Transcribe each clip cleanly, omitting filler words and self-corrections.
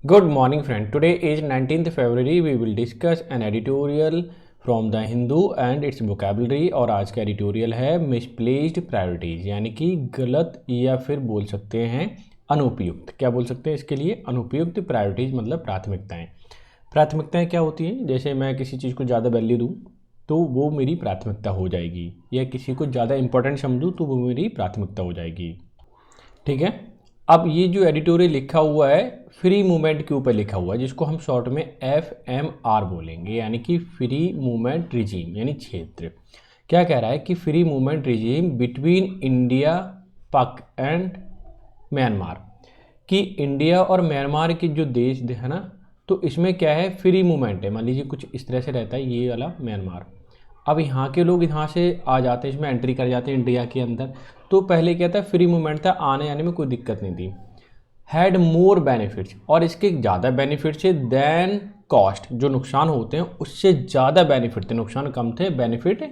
Good morning, friend. Today is 19th February. We will discuss an editorial from the Hindu and its vocabulary। और आज का editorial है misplaced priorities, यानी कि गलत या फिर बोल सकते हैं अनुपयुक्त। क्या बोल सकते हैं इसके लिए? अनुपयुक्त प्रायोरिटीज़ मतलब प्राथमिकताएं। प्राथमिकताएं क्या होती हैं? जैसे मैं किसी चीज़ को ज़्यादा वैल्यू दूँ तो वो मेरी प्राथमिकता हो जाएगी, या किसी को ज़्यादा इंपॉर्टेंट समझूँ तो वो मेरी प्राथमिकता हो जाएगी। ठीक है। अब ये जो एडिटोरियल लिखा हुआ है फ्री मूवमेंट के ऊपर लिखा हुआ है, जिसको हम शॉर्ट में FMR बोलेंगे, यानी कि फ्री मूवमेंट रिजीम यानी क्षेत्र। क्या कह रहा है कि free movement regime between India पाक एंड म्यांमार, कि इंडिया और म्यांमार के जो देश है ना, तो इसमें क्या है, फ्री मूवमेंट है। मान लीजिए कुछ इस तरह से रहता है ये वाला म्यांमार। अब यहाँ के लोग यहाँ से आ जाते हैं, इसमें एंट्री कर जाते हैं इंडिया के अंदर। तो पहले क्या था, फ्री मूवमेंट था, आने जाने में कोई दिक्कत नहीं थी। हैड मोर बेनिफिट्स, और इसके ज़्यादा बेनिफिट्स है देन कॉस्ट। जो नुकसान होते हैं उससे ज़्यादा बेनिफिट थे, नुकसान कम थे, बेनिफिट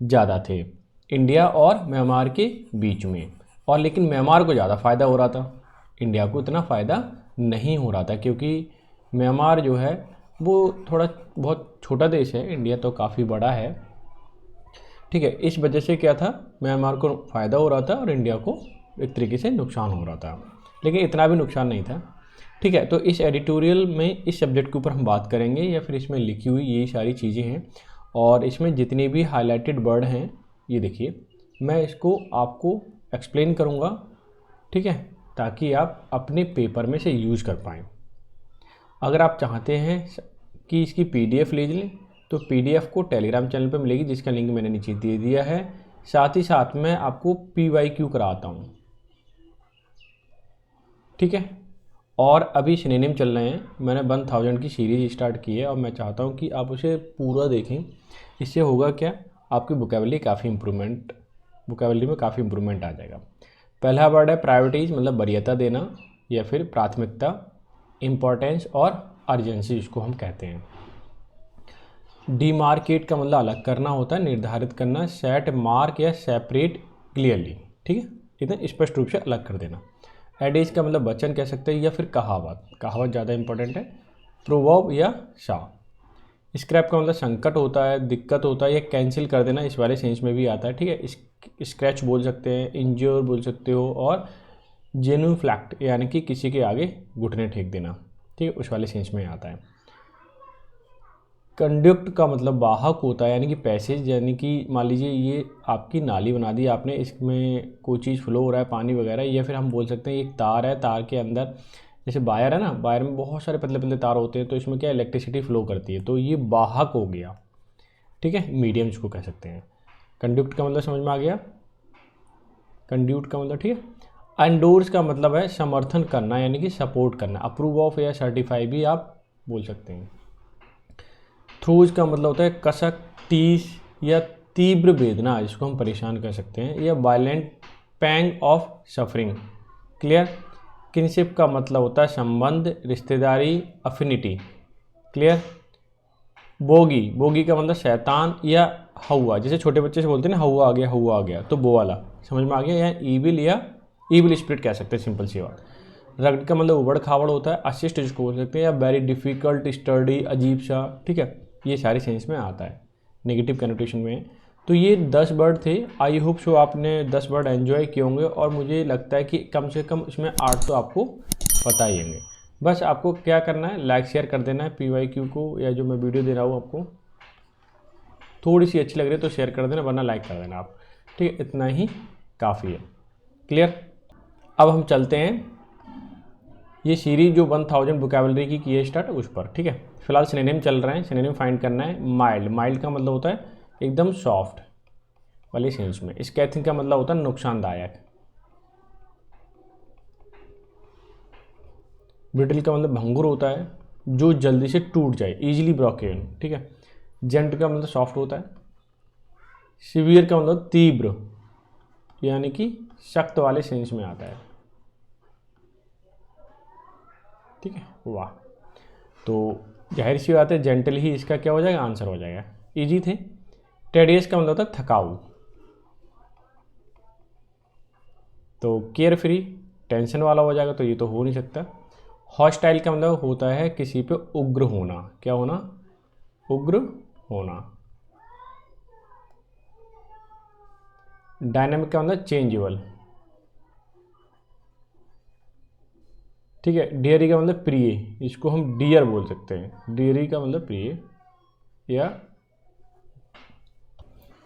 ज़्यादा थे इंडिया और म्यांमार के बीच में। और लेकिन म्यांमार को ज़्यादा फ़ायदा हो रहा था, इंडिया को इतना फ़ायदा नहीं हो रहा था, क्योंकि म्यांमार जो है वो थोड़ा बहुत छोटा देश है, इंडिया तो काफ़ी बड़ा है। ठीक है, इस वजह से क्या था, म्यांमार को फ़ायदा हो रहा था और इंडिया को एक तरीके से नुकसान हो रहा था, लेकिन इतना भी नुकसान नहीं था। ठीक है, तो इस एडिटोरियल में इस सब्जेक्ट के ऊपर हम बात करेंगे, या फिर इसमें लिखी हुई ये सारी चीज़ें हैं। और इसमें जितने भी हाईलाइटेड वर्ड हैं ये देखिए, मैं इसको आपको एक्सप्लेन करूँगा। ठीक है, ताकि आप अपने पेपर में से यूज़ कर पाएँ। अगर आप चाहते हैं कि इसकी PDF ले लें तो PDF को टेलीग्राम चैनल पर मिलेगी, जिसका लिंक मैंने नीचे दे दिया है। साथ ही साथ मैं आपको PYQ कराता हूँ। ठीक है, और अभी सिनोनिम चल रहे हैं, मैंने 1000 की सीरीज़ स्टार्ट की है और मैं चाहता हूँ कि आप उसे पूरा देखें। इससे होगा क्या, आपकी वोकैबुलरी में काफ़ी इम्प्रूवमेंट आ जाएगा। पहला वर्ड है प्रायोरिटीज़, मतलब वरीयता देना या फिर प्राथमिकता, इम्पोर्टेंस और अर्जेंसी इसको हम कहते हैं। डीमार्केट का मतलब अलग करना होता है, निर्धारित करना। सेट मार्क या सेपरेट क्लियरली, ठीक है, इतना स्पष्ट रूप से अलग कर देना। एडेज का मतलब वचन कह सकते हैं या फिर कहावत, कहावत ज़्यादा इंपॉर्टेंट है। प्रोवर्ब या शाह। स्क्रैप का मतलब संकट होता है, दिक्कत होता है, या कैंसिल कर देना, इस वाले सेंस में भी आता है। ठीक है, स्क्रैच बोल सकते हैं, इंज्योर बोल सकते हो, और जेन्युफ्लैक्ट यानी कि किसी के आगे घुटने टेक देना, ठीक है, उस वाले सेंस में आता है। कंडक्ट का मतलब वाहक होता है, यानी कि पैसेज, यानी कि मान लीजिए ये आपकी नाली बना दी आपने, इसमें कोई चीज़ फ्लो हो रहा है, पानी वगैरह, या फिर हम बोल सकते हैं एक तार है, तार के अंदर जैसे वायर है ना, वायर में बहुत सारे पतले पतले तार होते हैं, तो इसमें क्या इलेक्ट्रिसिटी फ्लो करती है, तो ये वाहक हो गया। ठीक है, मीडियम इसको कह सकते हैं। कंडक्ट का मतलब समझ में आ गया, कंड्यूट का मतलब, ठीक है। एंडोर्स का मतलब है समर्थन करना, यानी कि सपोर्ट करना, अप्रूव ऑफ या सर्टिफाई भी आप बोल सकते हैं। थ्रूज का मतलब होता है कसक, टीस या तीव्र वेदना, जिसको हम परेशान कर सकते हैं, या violent pang of suffering. Clear. Kinship का मतलब होता है संबंध, रिश्तेदारी, अफिनिटी। क्लियर। बोगी, बोगी का मतलब शैतान या हवा, जैसे छोटे बच्चे से बोलते हैं ना, हवा आ गया, तो वो वाला समझ में आ गया। या ईविल, या ईविल स्पिरिट कह सकते हैं, सिंपल सी बात। रगड़ का मतलब उबड़ खाबड़ होता है, असिस्ट जिसको बोल सकते हैं, या वेरी डिफ़िकल्ट, स्टडी, अजीब सा। ठीक है, ये सारे सेंस में आता है, नेगेटिव कनोटेशन में। तो ये 10 वर्ड थे। आई होप सो आपने 10 वर्ड एंजॉय किए होंगे, और मुझे लगता है कि कम से कम इसमें 8 तो आपको पता ही होंगे। बस आपको क्या करना है, लाइक शेयर कर देना है PYQ को, या जो मैं वीडियो दे रहा हूँ आपको थोड़ी सी अच्छी लग रही है तो शेयर कर देना, वरना लाइक कर देना आप। ठीक है, इतना ही काफ़ी है। क्लियर। अब हम चलते हैं ये सीरीज जो 1000 वोकैबुलरी की है स्टार्ट, उस पर। ठीक है, फिलहाल सिनोनिम चल रहे हैं, सिनोनिम फाइंड करना है। माइल्ड, माइल्ड का मतलब होता है एकदम सॉफ्ट वाले सेंस में। स्कैथिंग का मतलब होता है नुकसानदायक। ब्रिटल का मतलब भंगुर होता है, जो जल्दी से टूट जाए, इजीली ब्रोकन। ठीक है, जेंट का मतलब सॉफ्ट होता है। सीवियर का मतलब तीव्र, यानी कि सख्त वाले सेंस में आता है। ठीक है, वाह। तो जाहिर सी बात है जेंटल ही इसका क्या हो जाएगा, आंसर हो जाएगा। इजी थे। टेडियस का मतलब होता है थकाऊ। तो केयर फ्री टेंशन वाला हो जाएगा, तो ये तो हो नहीं सकता। हॉस्टाइल का मतलब होता है किसी पे उग्र होना। क्या होना? उग्र होना। डायनामिक का मतलब चेंजेबल। ठीक है। डियरी का मतलब प्रिय, इसको हम डियर बोल सकते हैं। डियरी का मतलब प्रिय, या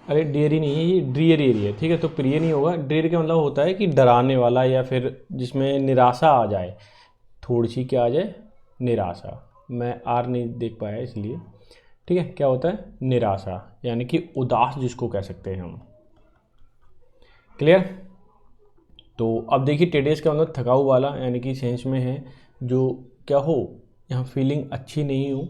अरे डियरी नहीं है, ये ड्रियरी है। ठीक है, तो प्रिय नहीं होगा। ड्रियर का मतलब होता है कि डराने वाला, या फिर जिसमें निराशा आ जाए, थोड़ी सी क्या आ जाए? निराशा। मैं आर नहीं देख पाया इसलिए। ठीक है, क्या होता है? निराशा, यानी कि उदास जिसको कह सकते हैं हम। क्लियर? तो अब देखिए टेडियस का मतलब थकाऊ वाला, यानी कि सेंस में है जो क्या हो, यहाँ फीलिंग अच्छी नहीं हो।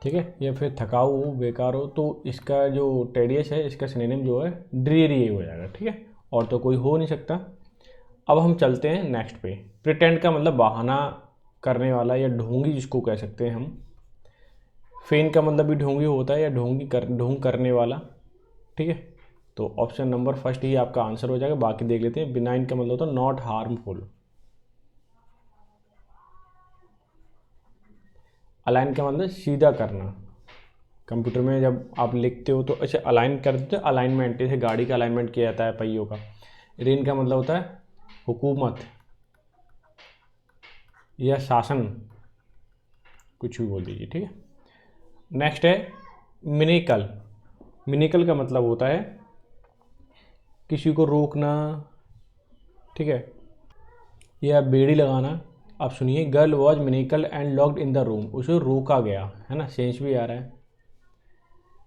ठीक है, या फिर थकाऊ हो, बेकार हो, तो इसका जो टेडियस है इसका सिनोनिम जो है ड्रीरी हो जाएगा। ठीक है, और तो कोई हो नहीं सकता। अब हम चलते हैं नेक्स्ट पे। प्रिटेंड का मतलब बहाना करने वाला, या ढोंगी जिसको कह सकते हैं हम। फेन का मतलब भी ढोंगी होता है, या ढोंग करने वाला। ठीक है, तो ऑप्शन नंबर फर्स्ट ही आपका आंसर हो जाएगा। बाकी देख लेते हैं। बिनाइन का मतलब होता है नॉट हार्मफुल। अलाइन का मतलब सीधा करना। कंप्यूटर में जब आप लिखते हो तो ऐसे अलाइन कर देते हो, अलाइनमेंट, जैसे गाड़ी का अलाइनमेंट किया जाता है पहियों का। रेन का मतलब होता है हुकूमत या शासन, कुछ भी बोल दीजिए। ठीक है, नेक्स्ट है मिनिकल। मिनिकल का मतलब होता है किसी को रोकना। ठीक है, या बेड़ी लगाना। आप सुनिए, girl was manacled and locked in the room, उसे रोका गया, है ना, सेंस भी आ रहा है।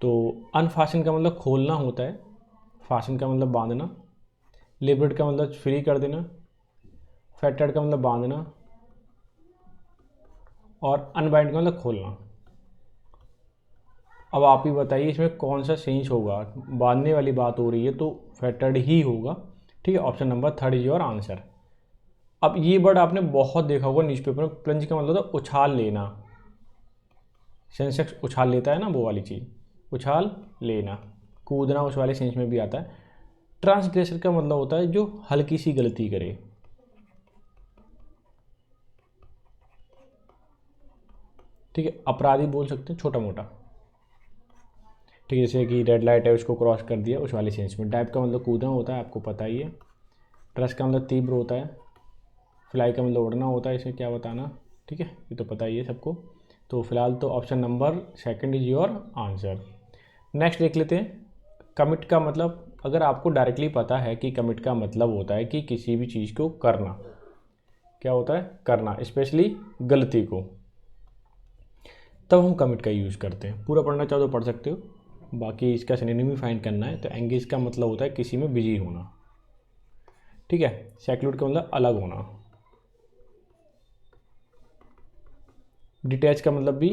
तो अनफासन का मतलब खोलना होता है, फासन का मतलब बांधना, लिबरेट का मतलब फ्री कर देना, फेटेड का मतलब बांधना, और अनबाइंड का मतलब खोलना। अब आप ही बताइए इसमें कौन सा सेंस होगा? बांधने वाली बात हो रही है तो फेटेड ही होगा। ठीक है, option number third is your answer. अब ये वर्ड आपने बहुत देखा होगा न्यूज़पेपर में। प्लंज का मतलब होता है उछाल लेना। सेंसेक्स उछाल लेता है ना, वो वाली चीज़, उछाल लेना, कूदना, उस वाले सेंस में भी आता है। ट्रांसग्रेसर का मतलब होता है जो हल्की सी गलती करे। ठीक है, अपराधी बोल सकते हैं, छोटा मोटा। ठीक है, जैसे कि रेड लाइट है उसको क्रॉस कर दिया, उस वाले सेंस में। डाइव का मतलब कूदना होता है, आपको पता ही है। ट्रस का मतलब तीव्र होता है। फ्लाई का मतलब उड़ना होता है, इसे क्या बताना। ठीक है, ये तो पता ही है सबको। तो फिलहाल तो option number second is your answer. Next देख लेते हैं। कमिट का मतलब, अगर आपको डायरेक्टली पता है कि कमिट का मतलब होता है कि किसी भी चीज़ को करना। क्या होता है? करना, स्पेशली गलती को, तब हम कमिट का यूज़ करते हैं। पूरा पढ़ना चाहो तो पढ़ सकते हो, बाकी इसका सिनोनिम भी फाइंड करना है। तो एंगेज का मतलब होता है किसी में बिजी होना। ठीक है, सेक्लूड का मतलब अलग होना। डिटैच का मतलब भी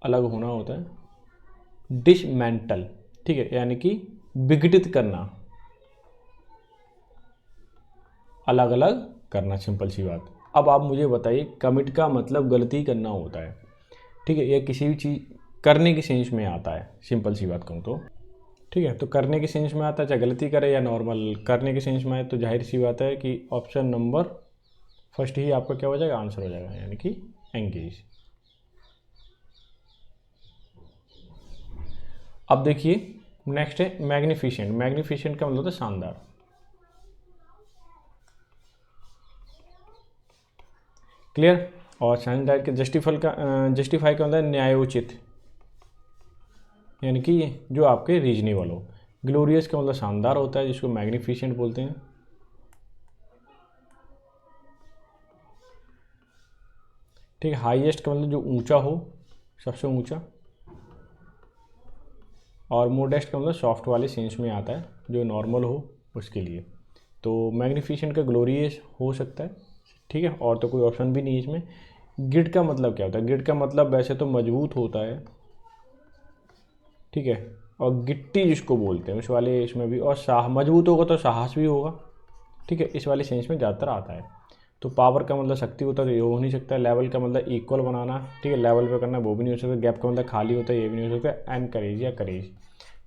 अलग होना होता है। डिसमेंटल, ठीक है, यानी कि विघटित करना, अलग अलग करना, सिंपल सी बात। अब आप मुझे बताइए, कमिट का मतलब गलती करना होता है। ठीक है, यह किसी भी चीज़ करने की सेंस में आता है, सिंपल सी बात कहूँ तो। ठीक है, तो करने की सेंस में आता है, चाहे गलती करे या नॉर्मल करने की सेंस में आए, तो जाहिर सी बात है कि ऑप्शन नंबर फर्स्ट ही आपका क्या हो जाएगा? आंसर हो जाएगा, यानी कि एंगेज। अब देखिए नेक्स्ट है मैग्निफिसेंट। मैग्निफिसेंट का मतलब होता है शानदार। क्लियर? और शानदार के जस्टिफाई का मतलब न्यायोचित, यानी कि जो आपके रीजनेबल हो। ग्लोरियस का मतलब शानदार होता है, जिसको मैग्निफिसेंट बोलते हैं। ठीक है, हाईएस्ट का मतलब जो ऊंचा हो, सबसे ऊंचा। और मोडेस्ट का मतलब सॉफ्ट वाले सेंस में आता है, जो नॉर्मल हो उसके लिए। तो मैग्निफिसेंट का ग्लोरियस हो सकता है। ठीक है, और तो कोई ऑप्शन भी नहीं है इसमें। गिड का मतलब क्या होता है? गिड का मतलब वैसे तो मजबूत होता है। ठीक है, और गिट्टी जिसको बोलते हैं उस वाले इसमें भी, और मजबूत होगा तो साहस भी होगा। ठीक है, इस वाले सेंस में ज़्यादातर आता है। तो पावर का मतलब शक्ति होता है, तो ये हो नहीं सकता। लेवल का मतलब इक्वल बनाना, ठीक है, लेवल पे करना, वो भी नहीं हो सकता। गैप का मतलब खाली होता है, ये भी नहीं हो सकता। एनकरेज या करेज।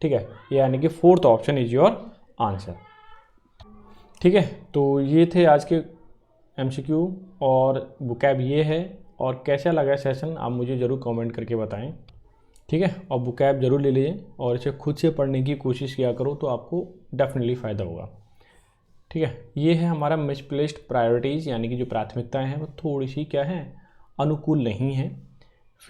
ठीक है, ये यानी कि fourth option is your answer. ठीक है, तो ये थे आज के MCQ और बुकैब ये है। और कैसा लगा सेशन आप मुझे ज़रूर कमेंट करके बताएं, ठीक है। और बुकैब ज़रूर ले लीजिए और इसे खुद से पढ़ने की कोशिश किया करो, तो आपको डेफिनेटली फ़ायदा होगा, ठीक है। ये है हमारा मिसप्लेस्ड प्रायोरिटीज़, यानी कि जो प्राथमिकताएं हैं वो थोड़ी सी क्या है, अनुकूल नहीं है।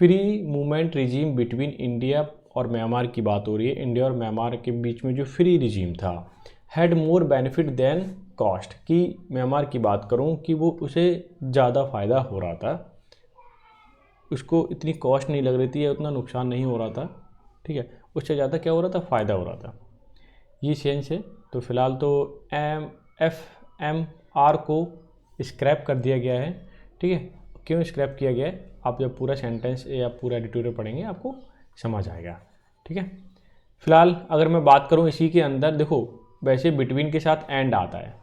Free movement regime between India और म्यांमार की बात हो रही है। इंडिया और म्यांमार के बीच में जो फ्री रिजीम था, had more benefit than cost, कि म्यांमार की बात करूं कि वो उसे ज़्यादा फ़ायदा हो रहा था, उसको इतनी कॉस्ट नहीं लग रही थी या उतना नुकसान नहीं हो रहा था, ठीक है। उससे ज़्यादा क्या हो रहा था, फ़ायदा हो रहा था। ये सेंस है। तो फिलहाल तो FMR को स्क्रैप कर दिया गया है, ठीक है। क्यों स्क्रैप किया गया है, आप जब पूरा सेंटेंस या पूरा एडिटोरियल पढ़ेंगे आपको समझ आएगा, ठीक है। फिलहाल अगर मैं बात करूं इसी के अंदर, देखो वैसे बिटवीन के साथ एंड आता है,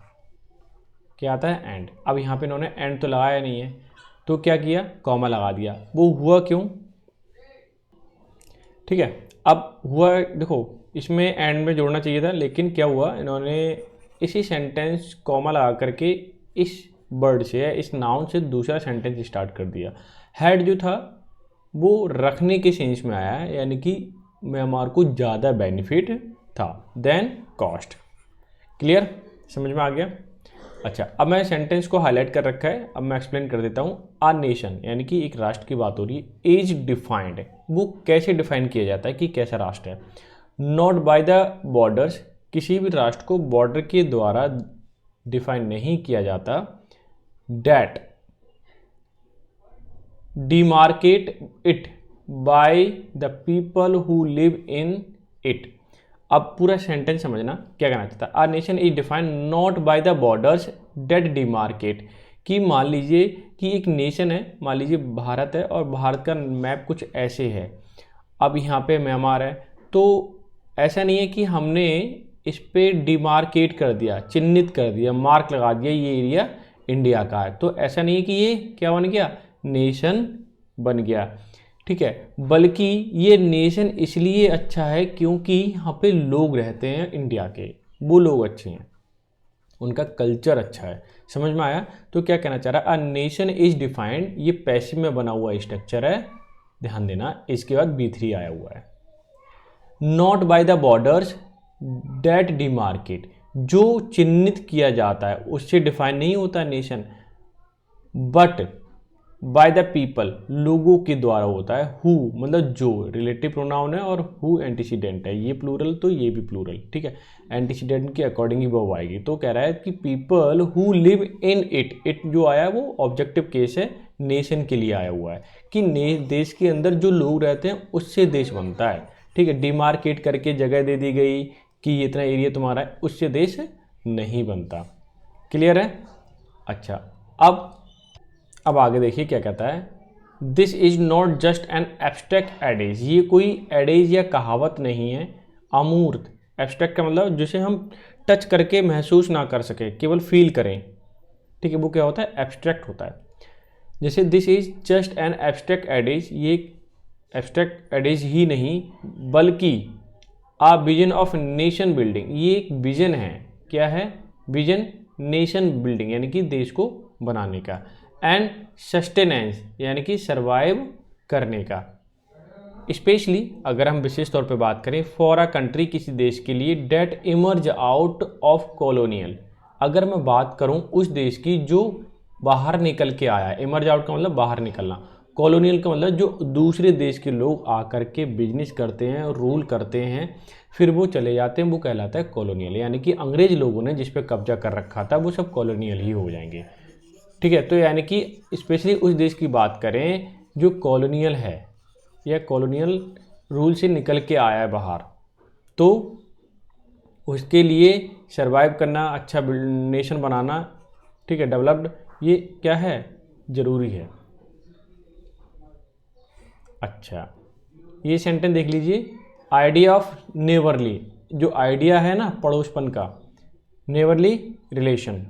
क्या आता है, एंड। अब यहाँ पे इन्होंने एंड तो लगाया नहीं है, तो क्या किया, कॉमा लगा दिया। वो हुआ क्यों, ठीक है। अब हुआ, देखो इसमें एंड में जोड़ना चाहिए था, लेकिन क्या हुआ, इन्होंने इसी सेंटेंस कॉमा लगा करके इस वर्ड से या इस नाउन से दूसरा सेंटेंस स्टार्ट कर दिया। हैड जो था वो रखने के सेंस में आया है, यानी कि म्यांमार को ज़्यादा बेनिफिट था देन कॉस्ट। क्लियर, समझ में आ गया। अच्छा, अब मैं सेंटेंस को हाईलाइट कर रखा है, अब मैं एक्सप्लेन कर देता हूँ। आ नेशन, यानी कि एक राष्ट्र की बात हो रही है। इज डिफाइंड, वो कैसे डिफाइन किया जाता है कि कैसा राष्ट्र है। नॉट बाय द बॉर्डर्स, किसी भी राष्ट्र को बॉर्डर के द्वारा डिफाइन नहीं किया जाता। That demarcate it by the people who live in it. अब पूरा सेंटेंस समझना क्या कहना चाहता है। Our nation is defined not by the borders that demarcate, कि मान लीजिए कि एक नेशन है, मान लीजिए भारत है, और भारत का मैप कुछ ऐसे है। अब यहाँ पे म्यांमार है, तो ऐसा नहीं है कि हमने इस पे डिमार्केट कर दिया, चिन्हित कर दिया, मार्क लगा दिया ये एरिया इंडिया का है, तो ऐसा नहीं है कि ये क्या बन गया, नेशन बन गया, ठीक है। बल्कि ये नेशन इसलिए अच्छा है क्योंकि यहाँ पे लोग रहते हैं इंडिया के, वो लोग अच्छे हैं, उनका कल्चर अच्छा है। समझ में आया। तो क्या कहना चाह रहा है, अ नेशन इज डिफाइंड, ये पैसिव में बना हुआ स्ट्रक्चर है, ध्यान देना। इसके बाद B3 आया हुआ है। Not by the borders that demarcate, जो चिन्हित किया जाता है उससे डिफाइन नहीं होता nation, but by the people, लोगों के द्वारा होता है। हु मतलब जो, रिलेटिव प्रोनाउन है, और हु एंटीसीडेंट है, ये प्लूरल तो ये भी प्लूरल, ठीक है। एंटीसीडेंट के अकॉर्डिंग ही वो आएगी। तो कह रहा है कि people who live in it, it जो आया है वो ऑब्जेक्टिव केस है, नेशन के लिए आया हुआ है, कि देश के अंदर जो लोग रहते हैं उससे देश बनता है, ठीक है। डिमार्केट करके जगह दे दी गई कि इतना एरिया तुम्हारा है, उससे देश नहीं बनता। क्लियर है। अच्छा, अब आगे देखिए क्या कहता है। This is not just an abstract adage, ये कोई एडेज या कहावत नहीं है, अमूर्त। एब्स्ट्रैक्ट का मतलब जिसे हम टच करके महसूस ना कर सके, केवल फील करें, ठीक है, वो क्या होता है, एब्स्ट्रैक्ट होता है। जैसे this is just an abstract adage, ये एब्स्ट्रैक्ट एडेज ही नहीं बल्कि a vision of nation building, ये एक विजन है। क्या है, विजन नेशन बिल्डिंग, यानी कि देश को बनाने का। एंड सस्टेनेंस, यानी कि सर्वाइव करने का। स्पेशली अगर हम विशेष तौर पे बात करें, फॉर अ कंट्री, किसी देश के लिए, that emerge out of colonial, अगर मैं बात करूं उस देश की जो बाहर निकल के आया है। इमर्ज आउट का मतलब बाहर निकलना, कॉलोनियल का मतलब जो दूसरे देश के लोग आकर के बिजनेस करते हैं, रूल करते हैं, फिर वो चले जाते हैं, वो कहलाता है कॉलोनियल। यानी कि अंग्रेज लोगों ने जिस पे कब्जा कर रखा था वो सब कॉलोनियल ही हो जाएंगे, ठीक है। तो यानी कि स्पेशली उस देश की बात करें जो कॉलोनियल है या कॉलोनियल रूल से निकल के आया है बाहर, तो उसके लिए सरवाइव करना, अच्छा नेशन बनाना, ठीक है, डेवलप्ड, ये क्या है, ज़रूरी है। अच्छा, ये सेंटेंस देख लीजिए। आइडिया ऑफ नेबरली, जो आइडिया है ना पड़ोसपन का, नेबरली रिलेशन,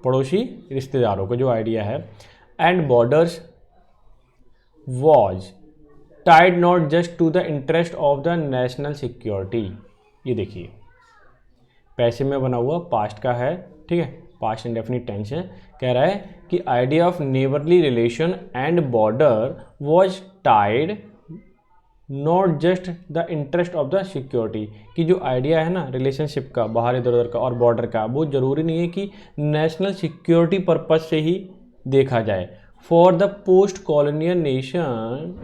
पड़ोसी रिश्तेदारों का जो आइडिया है। And borders was tied not just to the interest of the national security, ये देखिए पैसे में बना हुआ, पास्ट का है, ठीक है। पास्ट इंडेफिनिट टेंस है, कह रहा है कि idea of neighbourly relation and border was tied not just the interest of the security, कि जो आइडिया है ना रिलेशनशिप का, बाहर इधर उधर का और बॉर्डर का, वो ज़रूरी नहीं है कि नेशनल सिक्योरिटी पर्पज से ही देखा जाए। For the post colonial nation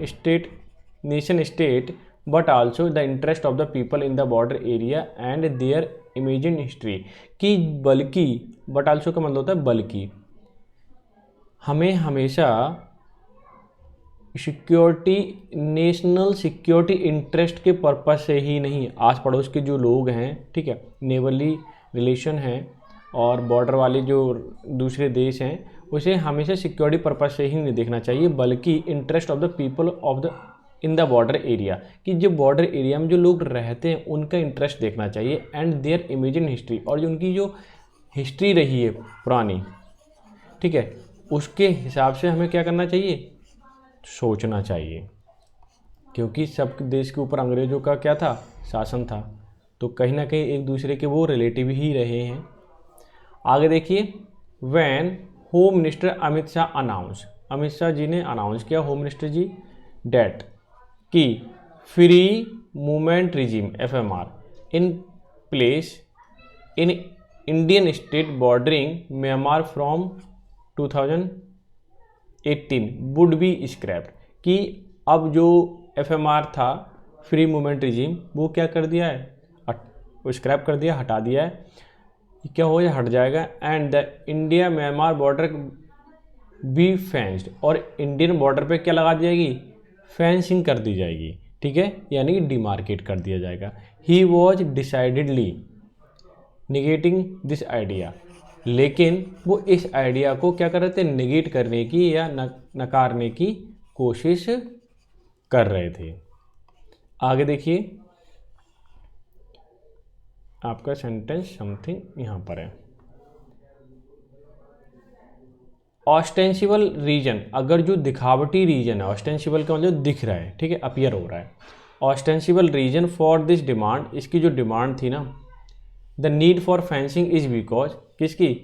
state but also the interest of the people in the border area and their imagine history, कि बल्कि, बट आल्सो का मतलब होता है बल्कि, हमें हमेशा सिक्योरिटी, नेशनल सिक्योरिटी इंटरेस्ट के पर्पस से ही नहीं, आस पड़ोस के जो लोग हैं, ठीक है, नेबरली रिलेशन है और बॉर्डर वाले जो दूसरे देश हैं, उसे हमेशा सिक्योरिटी पर्पस से ही नहीं देखना चाहिए, बल्कि interest of the people of the in the border area, कि जो बॉर्डर एरिया में जो लोग रहते हैं उनका इंटरेस्ट देखना चाहिए, एंड देयर इमेजिन हिस्ट्री, और जो उनकी जो हिस्ट्री रही है पुरानी, ठीक है, उसके हिसाब से हमें क्या करना चाहिए, सोचना चाहिए, क्योंकि सब देश के ऊपर अंग्रेज़ों का क्या था, शासन था, तो कहीं ना कहीं एक दूसरे के वो रिलेटिव ही रहे हैं। आगे देखिए, when home minister Amit Shah announce, Amit Shah ji ने अनाउंस किया, होम मिनिस्टर जी, डेट की free movement regime FMR in place in Indian state bordering Myanmar from 2018 would be scrapped, कि अब जो FMR था फ्री मूवमेंट रिजीम, वो क्या कर दिया है, वो स्क्रैप कर दिया, हटा दिया है, क्या हो जाए, हट जाएगा, and the India Myanmar border be fenced, और इंडियन बॉर्डर पे क्या लगा दी जाएगी, फेंसिंग कर दी जाएगी, ठीक है, यानी कि डिमार्केट कर दिया जाएगा। He was decidedly negating this idea, लेकिन वो इस आइडिया को क्या कर रहे थे, निगेट करने की या नकारने की कोशिश कर रहे थे। आगे देखिए, आपका सेंटेंस समथिंग यहाँ पर है, ऑस्टेंसिबल रीजन, अगर जो दिखावटी रीजन है, ऑस्टेंसिबल का मतलब दिख रहा है, ठीक है, अपीयर हो रहा है, ostensible reason for this demand, इसकी जो डिमांड थी ना, the need for fencing is because, किसकी,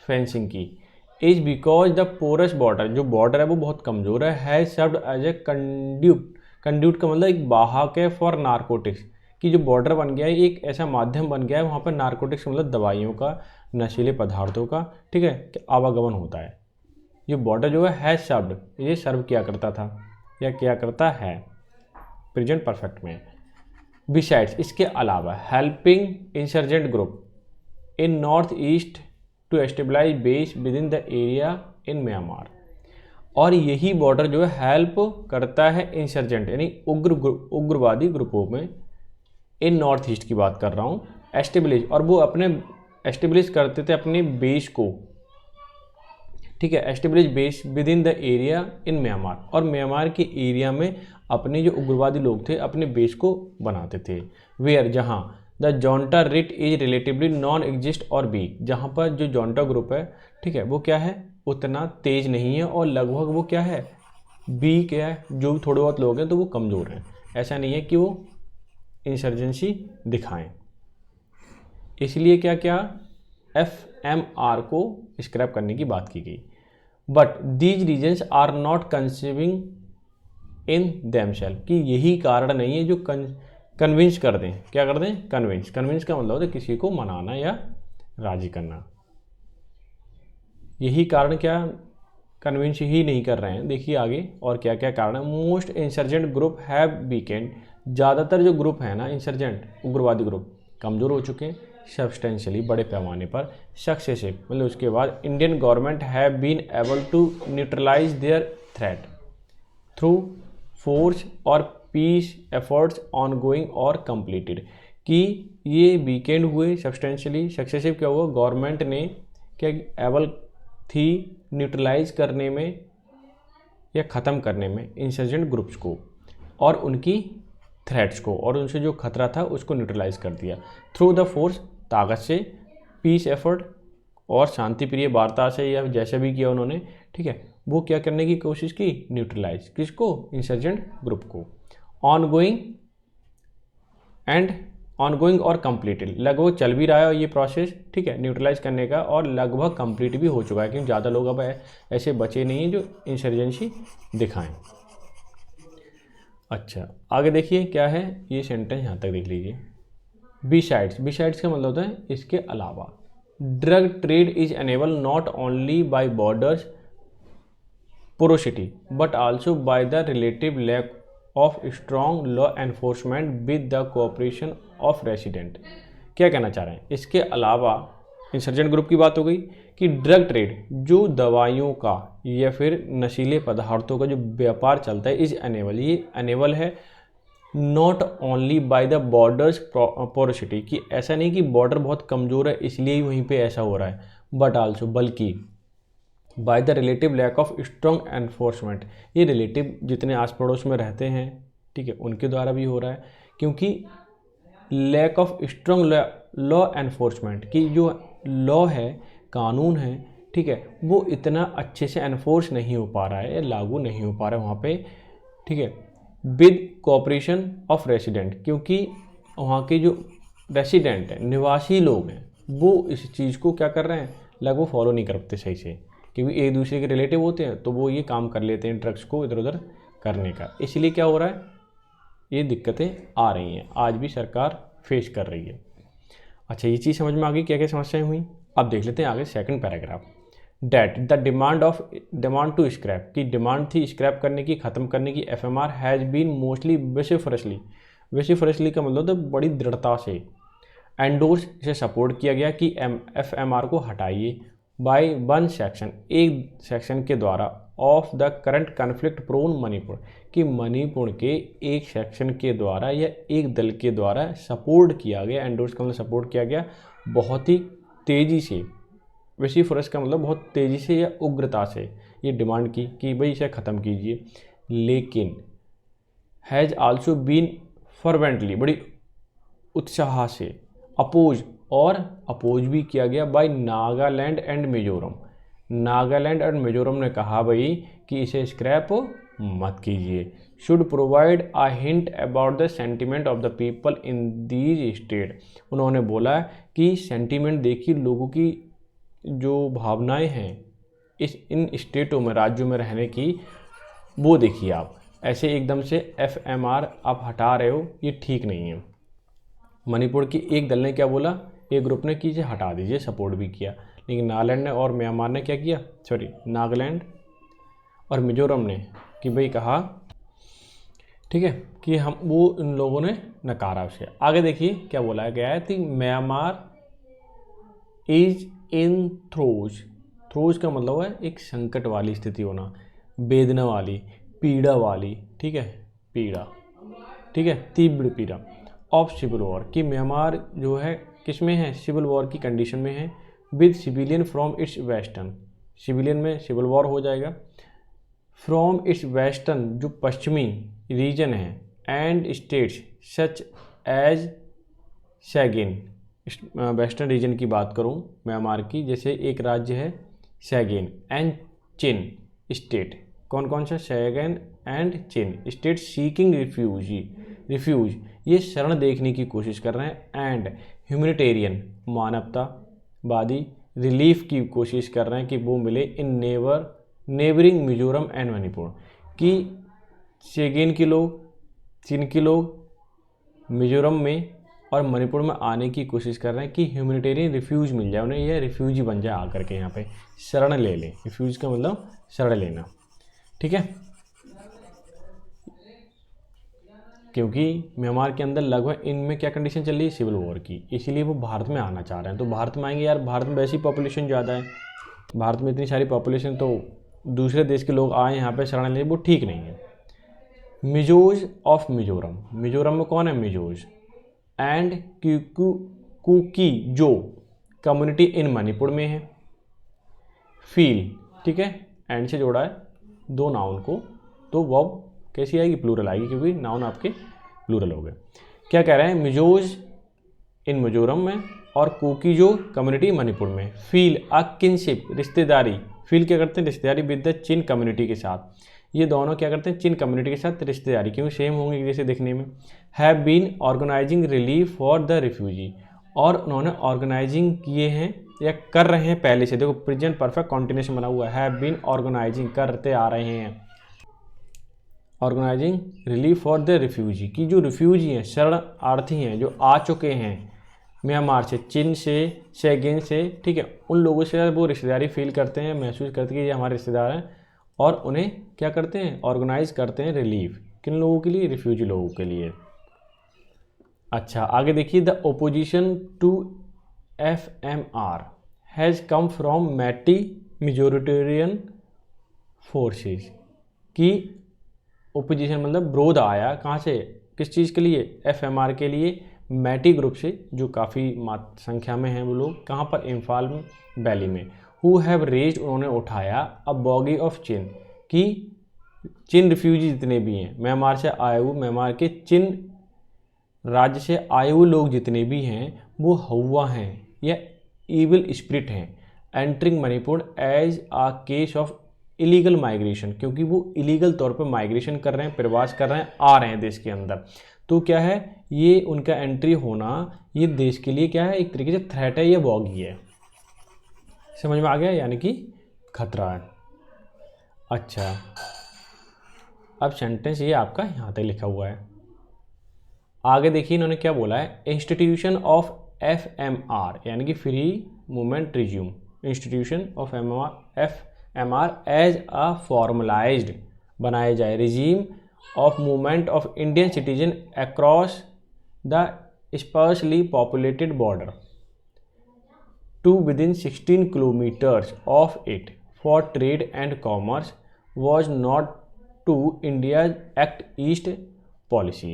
फेंसिंग की, is because the porous border, जो बॉर्डर है वो बहुत कमज़ोर है, has served as a conduit, conduit का मतलब एक वाहक है, फॉर नारकोटिक्स, कि जो बॉर्डर बन गया है एक ऐसा माध्यम बन गया है, वहाँ पर नारकोटिक्स मतलब दवाइयों का, नशीले पदार्थों का, ठीक है, आवागमन होता है। ये बॉर्डर जो है हैज सर्व्ड, ये सर्व किया करता था या क्या करता है, प्रेजेंट परफेक्ट में। बिसाइड्स, इसके अलावा, helping insurgent group in North East to establish base within the area in Myanmar, और यही बॉर्डर जो है हेल्प करता है इंसर्जेंट यानी उग्रवादी ग्रुपों में, इन नॉर्थ ईस्ट की बात कर रहा हूँ, एस्टेब्लिश, और वो अपने एस्टेब्लिश करते थे अपने बेस को, ठीक है, establish base within the area in Myanmar, और म्यांमार के एरिया में अपने जो उग्रवादी लोग थे अपने बेस को बनाते थे। वेयर, जहाँ the junta writ is relatively non exist और वीक, जहाँ पर जो जॉन्टा ग्रुप है, ठीक है, वो क्या है, उतना तेज नहीं है और लगभग वो क्या है, वीक है, जो थोड़े बहुत लोग हैं तो वो कमज़ोर हैं, ऐसा नहीं है कि वो इंसर्जेंसी दिखाएं, इसलिए क्या क्या FMR को स्क्रैप करने की बात की गई। But these reasons are not conceiving in themself, कि यही कारण नहीं है जो कन्विंस कर दें, क्या कर दें, कन्विंस, कन्विंस का मतलब होता है किसी को मनाना या राजी करना, यही कारण क्या कन्विंस ही नहीं कर रहे हैं। देखिए आगे और क्या क्या कारण है। Most insurgent group have weekend, ज़्यादातर जो ग्रुप है ना इंसर्जेंट उग्रवादी ग्रुप कमज़ोर हो चुके हैं सब्सटेंशियली, बड़े पैमाने पर। सक्सेसिव मतलब उसके बाद Indian government have been able to neutralise their threat through force और पीस एफर्ट्स ऑनगोइंग और कंप्लीटेड, कि ये वीकेंड हुए सब्सटेंशियली। सक्सेसिव क्या हुआ, गवर्नमेंट ने क्या एबल थी न्यूट्रलाइज करने में या ख़त्म करने में इंसर्जेंट ग्रुप्स को और उनकी थ्रेट्स को, और उनसे जो खतरा था उसको न्यूट्रलाइज कर दिया थ्रू द फोर्स, ताकत से, पीस एफर्ट और शांति प्रिय वार्ता से, या जैसे भी किया उन्होंने, ठीक है, वो क्या करने की कोशिश की, न्यूट्रलाइज, किसको, इंसर्जेंट ग्रुप को। ऑन गोइंग एंड ऑनगोइंग और कंप्लीटेड, लगभग चल भी रहा है ये प्रोसेस, ठीक है, न्यूट्रलाइज करने का, और लगभग कंप्लीट भी हो चुका है, क्योंकि ज़्यादा लोग अब ऐसे बचे नहीं हैं जो इंसर्जेंसी दिखाएं। अच्छा आगे देखिए क्या है ये सेंटेंस, यहाँ तक देख लीजिए। बिसाइड्स, बिसाइड्स का मतलब होता है इसके अलावा। Drug trade is enable not only by borders porosity but also by the relative lack of strong law enforcement with the cooperation of resident। क्या कहना चाह रहे हैं, इसके अलावा इंसर्जेंट ग्रुप की बात हो गई कि ड्रग ट्रेड जो दवाइयों का या फिर नशीले पदार्थों का जो व्यापार चलता है इज अनेबल, ये अनेबल है not only by the borders porosity, कि ऐसा नहीं कि बॉर्डर बहुत कमज़ोर है इसलिए ही वहीं पे ऐसा हो रहा है, बट आल्सो बल्कि by the relative lack of strong enforcement, ये रिलेटिव जितने आस पड़ोस में रहते हैं, ठीक है, उनके द्वारा भी हो रहा है, क्योंकि lack of strong law enforcement, की जो लॉ है, कानून है, ठीक है, वो इतना अच्छे से एनफोर्स नहीं हो पा रहा है या लागू नहीं हो पा रहा है वहाँ पे, ठीक है, विद कोऑपरेशन ऑफ रेसिडेंट, क्योंकि वहाँ के जो रेसिडेंट हैं, निवासी लोग हैं, वो इस चीज़ को क्या कर रहे हैं, लगभग फॉलो नहीं करते सही से, क्योंकि एक दूसरे के रिलेटिव होते हैं तो वो ये काम कर लेते हैं ड्रग्स को इधर उधर करने का, इसलिए क्या हो रहा है, ये दिक्कतें आ रही हैं, आज भी सरकार फेस कर रही है। अच्छा ये चीज़ समझ में आ गई क्या क्या समस्याएं हुई। अब देख लेते हैं आगे second paragraph. That the demand to scrap, की डिमांड थी स्क्रैप करने की, ख़त्म करने की, FMR has been mostly vociferously का मतलब तो बड़ी दृढ़ता से एंडोर्स, इसे सपोर्ट किया गया कि FMR को हटाइए बाय वन सेक्शन, एक सेक्शन के द्वारा, of the current conflict prone Manipur, कि मणिपुर के एक सेक्शन के द्वारा या एक दल के द्वारा सपोर्ट किया गया, एंडोर्स का मतलब सपोर्ट किया गया बहुत ही तेज़ी से, वेसिफरस का मतलब बहुत तेज़ी से या उग्रता से ये डिमांड की कि भाई इसे ख़त्म कीजिए, लेकिन हैज़ आल्सो बीन फर्वेंटली, बड़ी उत्साह से अपोज, और अपोज भी किया गया बाय नागालैंड एंड मिजोरम, नागालैंड और मिजोरम ने कहा भाई कि इसे स्क्रैप मत कीजिए। Should provide a hint about the sentiment of the people in these state, उन्होंने बोला कि सेंटिमेंट देखिए, लोगों की जो भावनाएं हैं इन स्टेटों में, राज्यों में रहने की, वो देखिए आप, ऐसे एकदम से FMR आप हटा रहे हो, ये ठीक नहीं है। मणिपुर की एक दल ने क्या बोला, एक ग्रुप ने कि इसे हटा दीजिए, सपोर्ट भी किया, लेकिन नागालैंड ने और म्यांमार ने क्या किया, नागालैंड और मिजोरम ने कि भाई कहा, ठीक है, कि हम वो इन लोगों ने नकारा उसे। आगे देखिए क्या बोला गया है कि म्यांमार इज इन थ्रोज का मतलब है एक संकट वाली स्थिति होना, वेदना वाली, पीड़ा वाली, ठीक है, पीड़ा, ठीक है, तीव्र पीड़ा ऑफ सिविल वॉर, कि म्यांमार जो है किस में है, सिविल वॉर की कंडीशन में है, with civilian from its western, civilian में सिविल वॉर हो जाएगा, फ्रॉम इट्स वेस्टर्न जो पश्चिमी रीजन है, and states such as Sagaing, western region की बात करूं म्यांमार की, जैसे एक राज्य है सैगिन, एंड चिन स्टेट, कौन कौन सा, Sagaing and Chin state, seeking refuge, ये शरण देखने की कोशिश कर रहे हैं, एंड ह्यूमैनिटेरियन मानवतावादी रिलीफ की कोशिश कर रहे हैं कि वो मिले इन नेबरिंग मिजोरम एंड मणिपुर, कि सैगिन के लोग, चिन के लोग मिजोरम में और मणिपुर में आने की कोशिश कर रहे हैं कि ह्यूमैनिटेरियन रिफ्यूज मिल जाए उन्हें, या रिफ्यूजी बन जाए आकर के यहाँ पे शरण ले लें, रिफ्यूज का मतलब शरण लेना, ठीक है, क्योंकि म्यांमार के अंदर लगभग इनमें क्या कंडीशन चल रही है, सिविल वॉर की, इसीलिए वो भारत में आना चाह रहे हैं। तो भारत में आएंगे यार, भारत में वैसी पॉपुलेशन ज़्यादा है, भारत में इतनी सारी पॉपुलेशन, तो दूसरे देश के लोग आए यहाँ पे शरण लें, वो ठीक नहीं है। मिजोज ऑफ मिजोरम, मिजोरम में कौन है, मिजोज, एंड कुकी जो कम्युनिटी इन मणिपुर में है, फील, ठीक है, एंड से जोड़ा है दो नाउन को, तो वर्ब कैसी आएगी, प्लूरल आएगी, क्योंकि नाउन आपके प्लूरल हो गए। क्या कह रहे हैं, मिजोज इन मिजोरम में और कुकीजो कम्युनिटी मणिपुर में, फील अ किनशिप, रिश्तेदारी, फील क्या करते हैं, रिश्तेदारी विद द चिन कम्युनिटी के साथ, ये दोनों क्या करते हैं, चिन कम्युनिटी के साथ रिश्तेदारी, क्योंकि सेम होंगे जैसे दिखने में। Have been organising relief for the refugee, और उन्होंने ऑर्गेनाइजिंग किए हैं या कर रहे हैं पहले से, देखो प्रेजेंट परफेक्ट कॉन्टिन्यूशन बना हुआ है, हैव बीन ऑर्गेनाइजिंग करते आ रहे हैं, organising relief for the refugee, की जो रिफ्यूजी हैं, शरणार्थी हैं, जो आ चुके हैं म्यांमार से, चीन से, शेगेन से, ठीक है, उन लोगों से वो रिश्तेदारी फील करते हैं, महसूस करते हैं कि ये हमारे रिश्तेदार हैं, और उन्हें क्या करते हैं, ऑर्गेनाइज करते हैं रिलीफ, किन लोगों के लिए, रिफ्यूजी लोगों के लिए। अच्छा आगे देखिए, the opposition to FMR has come from Meitei majoritarian forces, की ओपोजिशन मतलब विरोध आया कहाँ से, किस चीज़ के लिए, FMR के लिए, मैटी ग्रुप से, जो काफ़ी संख्या में हैं वो लोग, कहाँ पर, इम्फाल वैली में। हु हैव रेज्ड, उन्होंने उठाया, अ बॉगी ऑफ चिन, कि चिन रिफ्यूजी जितने भी हैं, म्यांमार से आए हुए, म्यांमार के चिन राज्य से आए हुए लोग जितने भी हैं, वो हवा हैं या इविल स्पिरिट हैं, entering Manipur as a case of illegal migration, क्योंकि वो इलीगल तौर पर माइग्रेशन कर रहे हैं, प्रवास कर रहे हैं, आ रहे हैं देश के अंदर। तो क्या है, ये उनका एंट्री होना, ये देश के लिए क्या है, एक तरीके से थ्रेट है, ये बॉगी है, समझ में आ गया, यानी कि खतरा है। अच्छा अब सेंटेंस ये आपका यहाँ तक लिखा हुआ है, आगे देखिए इन्होंने क्या बोला है, इंस्टीट्यूशन ऑफ FMR यानी कि free movement regime, institution of FMR as a formalised, बनाए जाए, regime of movement of Indian citizen across the sparsely populated border to within 16 kilometres of it for trade and commerce was not to India Act east policy.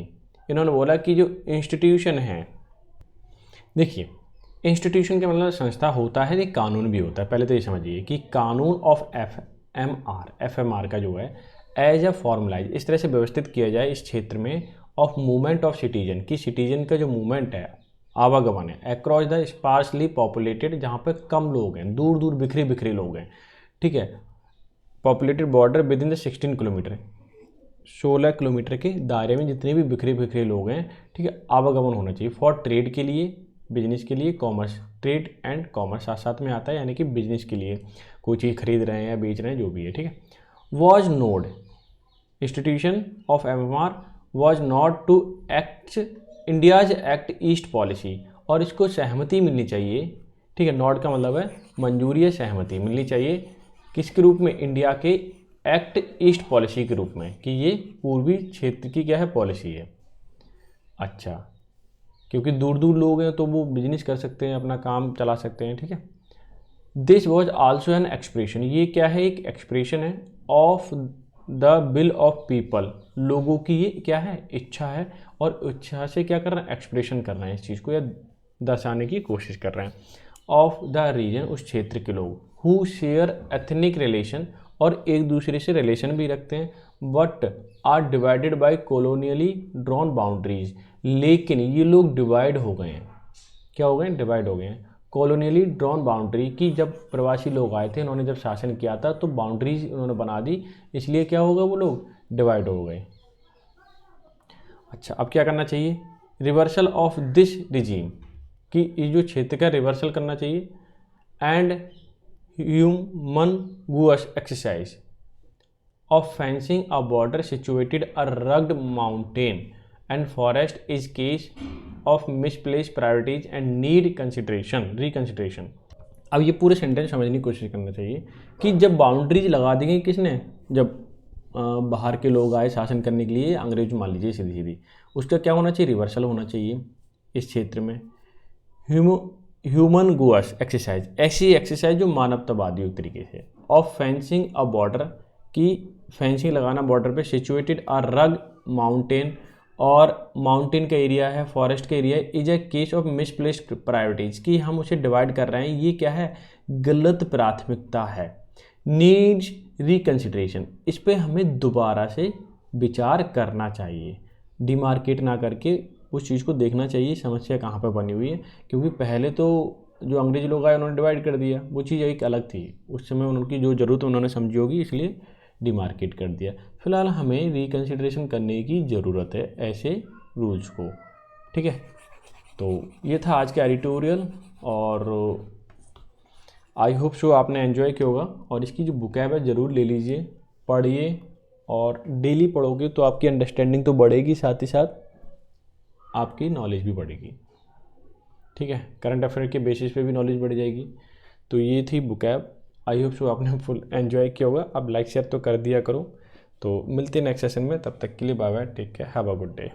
इन्होंने बोला कि जो institution है, देखिए institution का मतलब संस्था होता है, एक कानून भी होता है, पहले तो ये समझिए कि कानून ऑफ FMR का जो है एज अ फॉर्मलाइज, इस तरह से व्यवस्थित किया जाए इस क्षेत्र में, ऑफ मूवमेंट ऑफ सिटीजन, की सिटीजन का जो मूवमेंट है, आवागमन है, अक्रॉस द स्पार्सली पॉपुलेटेड, जहाँ पर कम लोग हैं, दूर दूर बिखरे बिखरे लोग हैं, ठीक है, populated border with in the 16 kilometre, 16 kilometre के दायरे में जितने भी बिखरे बिखरे लोग हैं, ठीक है, आवागमन होना चाहिए, फॉर ट्रेड के लिए, बिजनेस के लिए, कॉमर्स, ट्रेड एंड कॉमर्स साथ साथ में आता है, यानी कि बिजनेस के लिए कोई चीज़ खरीद रहे हैं या बेच रहे हैं, जो भी है, ठीक है। Was nod, institution of FMR was not to act India's act east policy, और इसको सहमति मिलनी चाहिए, ठीक है, नॉट का मतलब है मंजूरी या सहमति मिलनी चाहिए, किसके रूप में, इंडिया के एक्ट ईस्ट पॉलिसी के रूप में, कि ये पूर्वी क्षेत्र की क्या है, पॉलिसी है। अच्छा, क्योंकि दूर दूर लोग हैं तो वो बिजनेस कर सकते हैं, अपना काम चला सकते हैं, ठीक है। This was also an expression, ये क्या है, एक एक्सप्रेशन है, of the will of people, लोगों की ये क्या है, इच्छा है, और इच्छा से क्या कर रहे हैं, एक्सप्रेशन कर रहे हैं, इस चीज़ को या दर्शाने की कोशिश कर रहे हैं, ऑफ द रीजन, उस क्षेत्र के लोग, हु शेयर एथनिक रिलेशन, और एक दूसरे से रिलेशन भी रखते हैं, but are divided by colonially drawn boundaries, लेकिन ये लोग डिवाइड हो गए हैं, क्या हो गए, डिवाइड हो गए हैं, कॉलोनियली ड्रॉन बाउंड्री की, जब प्रवासी लोग आए थे, उन्होंने जब शासन किया था तो बाउंड्रीज उन्होंने बना दी, इसलिए क्या होगा, वो लोग डिवाइड हो गए। अच्छा अब क्या करना चाहिए, रिवर्सल ऑफ दिस रिजीम, कि ये जो क्षेत्र का रिवर्सल करना चाहिए, and humongous exercise of fencing a border situated a rugged mountain and forest is case of misplace priorities and need consideration reconsideration. अब ये पूरे सेंटेंस समझने की कोशिश करना चाहिए कि जब बाउंड्रीज लगा दी गई किसने, जब बाहर के लोग आए शासन करने के लिए, अंग्रेज मान लीजिए सीधी सीधी, उसका क्या होना चाहिए, रिवर्सल होना चाहिए इस क्षेत्र में। ह्यूमन गोअर्स एक्सरसाइज, ऐसी एक्सरसाइज जो मानवतावादी एक तरीके से, ऑफ फेंसिंग अ बॉर्डर, की फेंसिंग लगाना बॉर्डर पे, सिचुएटेड अ रग माउंटेन, और माउंटेन का एरिया है, फॉरेस्ट का area, is a case of misplaced priorities, कि हम उसे डिवाइड कर रहे हैं, ये क्या है, गलत प्राथमिकता है। नीड्स रिकंसिडरेशन, इस पर हमें दोबारा से विचार करना चाहिए, डिमार्केट ना करके उस चीज़ को देखना चाहिए, समस्या कहाँ पर बनी हुई है, क्योंकि पहले तो जो अंग्रेज लोग आए उन्होंने डिवाइड कर दिया, वो चीज़ एक अलग थी, उस समय उनकी जो ज़रूरत उन्होंने समझी होगी, इसलिए डिमार्केट कर दिया। फ़िलहाल हमें रिकन्सिडरेशन करने की ज़रूरत है ऐसे रूल्स को, ठीक है। तो ये था आज का एडिटोरियल और आई होप सो आपने एंजॉय किया होगा। और इसकी जो बुकैब है ज़रूर ले लीजिए, पढ़िए, और डेली पढ़ोगे तो आपकी अंडरस्टैंडिंग तो बढ़ेगी, साथ ही साथ आपकी नॉलेज भी बढ़ेगी, ठीक है। करंट अफेयर के बेसिस पे भी नॉलेज बढ़ जाएगी। तो ये थी बुकैब। आई होप सो आपने फुल एंजॉय किया होगा। अब लाइक शेयर तो कर दिया करो। तो मिलते हैं नेक्स्ट सेशन में, तब तक के लिए bye bye, take care, have a good day.